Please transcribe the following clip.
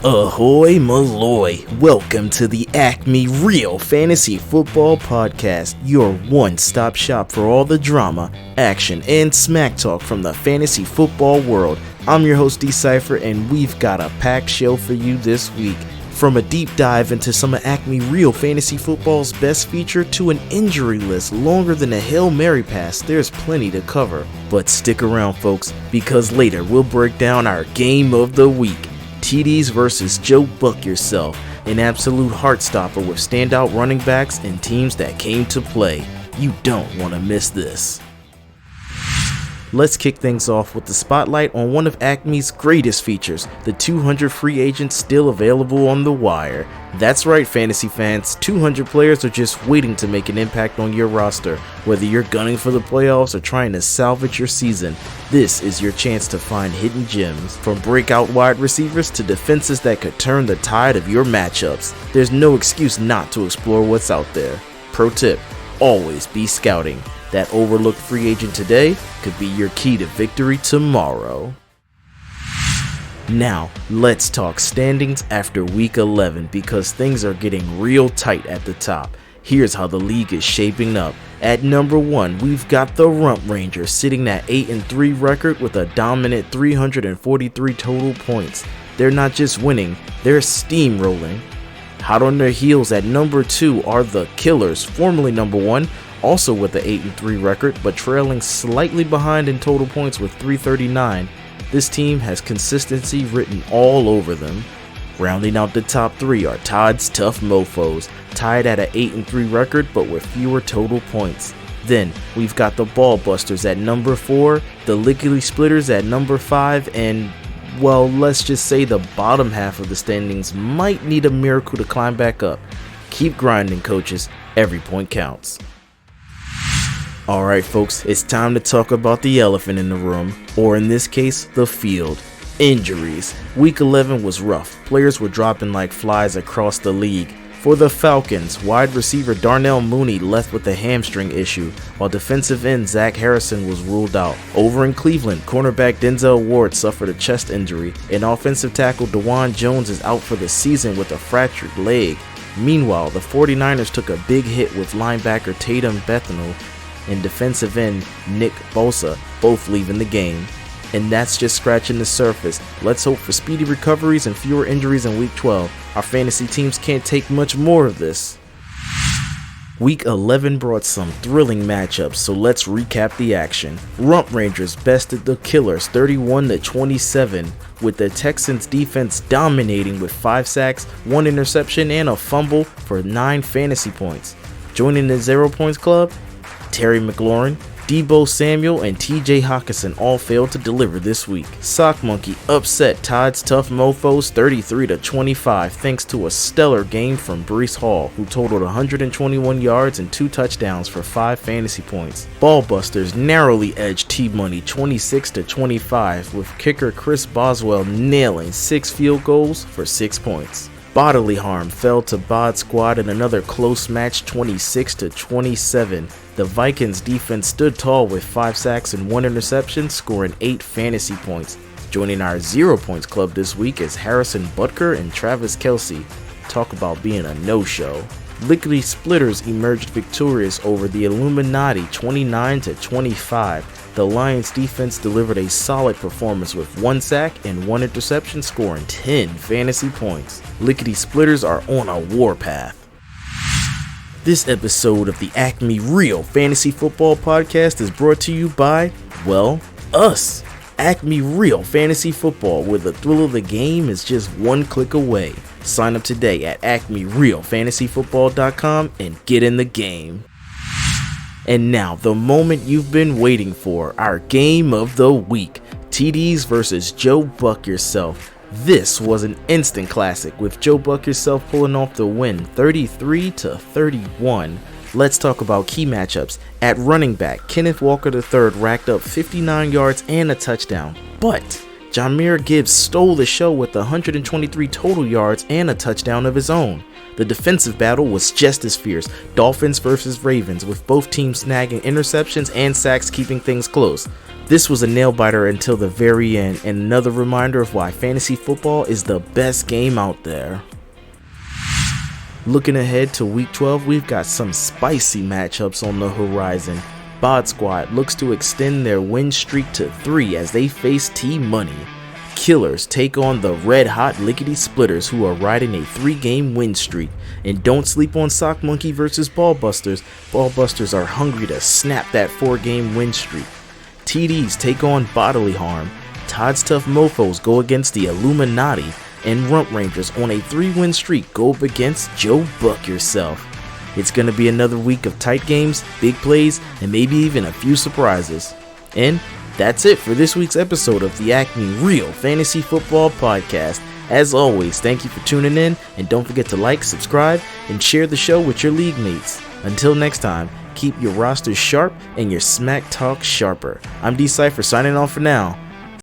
Ahoy Malloy! Welcome to the ACME Real Fantasy Football Podcast, your one-stop shop for all the drama, action, and smack talk from the fantasy football world. I'm your host D-Cypher, and we've got a packed show for you this week. From a deep dive into some of ACME Real Fantasy Football's best feature to an injury list longer than a Hail Mary pass, there's plenty to cover. But stick around folks, because later we'll break down our game of the week. TDs versus Joe Buck Yourself, an absolute heartstopper with standout running backs and teams that came to play. You don't want to miss this. Let's kick things off with the spotlight on one of ACME's greatest features, the 200 free agents still available on the wire. That's right, fantasy fans, 200 players are just waiting to make an impact on your roster. Whether you're gunning for the playoffs or trying to salvage your season, this is your chance to find hidden gems. From breakout wide receivers to defenses that could turn the tide of your matchups, there's no excuse not to explore what's out there. Pro tip, always be scouting. That overlooked free agent today could be your key to victory tomorrow. Now, let's talk standings after week 11 because things are getting real tight at the top. Here's how the league is shaping up. At number 1, we've got the Rump Rangers sitting at 8-3 record with a dominant 343 total points. They're not just winning, they're steamrolling. Hot on their heels at number 2 are the Killers, formerly number 1, also with an 8-3 record, but trailing slightly behind in total points with 339. This team has consistency written all over them. Rounding out the top 3 are Todd's Tough Mofos, tied at an 8-3 record but with fewer total points. Then we've got the Ball Busters at number 4, the Lickety Splitters at number 5, and well, let's just say the bottom half of the standings might need a miracle to climb back up. Keep grinding, coaches. Every point counts. Alright folks, it's time to talk about the elephant in the room, or in this case, the field. Injuries. Week 11 was rough. Players were dropping like flies across the league. For the Falcons, wide receiver Darnell Mooney left with a hamstring issue, while defensive end Zach Harrison was ruled out. Over in Cleveland, cornerback Denzel Ward suffered a chest injury, and offensive tackle DeJuan Jones is out for the season with a fractured leg. Meanwhile, the 49ers took a big hit with linebacker Tatum Bethel and defensive end Nick Bosa, both leaving the game. And that's just scratching the surface. Let's hope for speedy recoveries and fewer injuries in week 12. Our fantasy teams can't take much more of this. Week 11 brought some thrilling matchups, so let's recap the action. Rump Rangers bested the Killers 31-27, with the Texans defense dominating with 5 sacks, 1 interception, and a fumble for 9 fantasy points. Joining the 0 points club, Terry McLaurin, Debo Samuel, and TJ Hawkinson all failed to deliver this week. Sock Monkey upset Todd's Tough Mofos 33-25 thanks to a stellar game from Breece Hall, who totaled 121 yards and 2 touchdowns for 5 fantasy points. Ballbusters narrowly edged T-Money 26-25 with kicker Chris Boswell nailing 6 field goals for 6 points. Bodily Harm fell to Bod Squad in another close match 26-27. The Vikings defense stood tall with 5 sacks and 1 interception, scoring 8 fantasy points. Joining our 0 points club this week is Harrison Butker and Travis Kelce. Talk about being a no-show. Lickety Splitters emerged victorious over the Illuminati 29-25. The Lions defense delivered a solid performance with 1 sack and 1 interception, scoring 10 fantasy points. Lickety Splitters are on a warpath. This episode of the ACME Real Fantasy Football Podcast is brought to you by, well, us. ACME Real Fantasy Football, where the thrill of the game is just 1 click away. Sign up today at acmerealfantasyfootball.com and get in the game. And now, the moment you've been waiting for, our game of the week. TDs versus Joe Buck Yourself. This was an instant classic, with Joe Buck Yourself pulling off the win 33-31. Let's talk about key matchups. At running back, Kenneth Walker III racked up 59 yards and a touchdown, but Jahmyr Gibbs stole the show with 123 total yards and a touchdown of his own. The defensive battle was just as fierce, Dolphins versus Ravens, with both teams snagging interceptions and sacks keeping things close. This was a nail-biter until the very end, and another reminder of why fantasy football is the best game out there. Looking ahead to week 12, we've got some spicy matchups on the horizon. Bod Squad looks to extend their win streak to 3 as they face T-Money. Killers take on the red hot lickety splitters who are riding a 3-game win streak. And don't sleep on Sock Monkey versus Ballbusters. Ballbusters are hungry to snap that 4-game win streak. TDs take on Bodily Harm. Todd's Tough Mofos go against the Illuminati. And Rump Rangers on a 3-win streak go up against Joe Buck yourself. It's going to be another week of tight games, big plays, and maybe even a few surprises. And that's it for this week's episode of the ACME Real Fantasy Football Podcast. As always, thank you for tuning in, and don't forget to like, subscribe, and share the show with your league mates. Until next time, keep your rosters sharp and your smack talk sharper. I'm D-Cypher signing off for now.